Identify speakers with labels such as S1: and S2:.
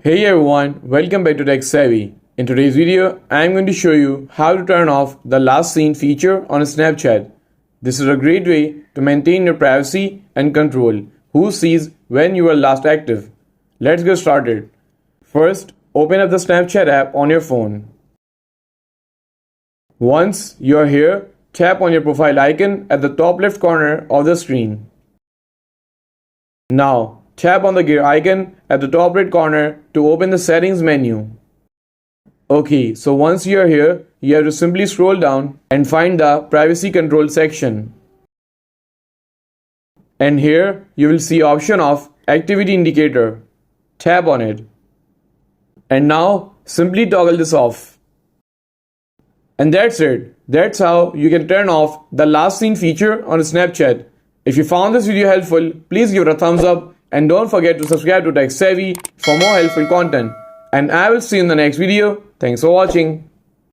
S1: Hey everyone, welcome back to Tech Savvy. In today's video, I am going to show you how to turn off the last seen feature on Snapchat. This is a great way to maintain your privacy and control who sees when you are last active. Let's get started. First, open up the Snapchat app on your phone. Once you are here, tap on your profile icon at the top left corner of the screen. Now, tap on the gear icon at the top right corner to open the settings menu. Okay, so once you are here, you have to simply scroll down and find the privacy control section. And here you will see option of activity indicator. Tap on it. And now simply toggle this off. And that's it. That's how you can turn off the last seen feature on Snapchat. If you found this video helpful, please give it a thumbs up. And don't forget to subscribe to Tech Savvy for more helpful content. And I will see you in the next video. Thanks for watching.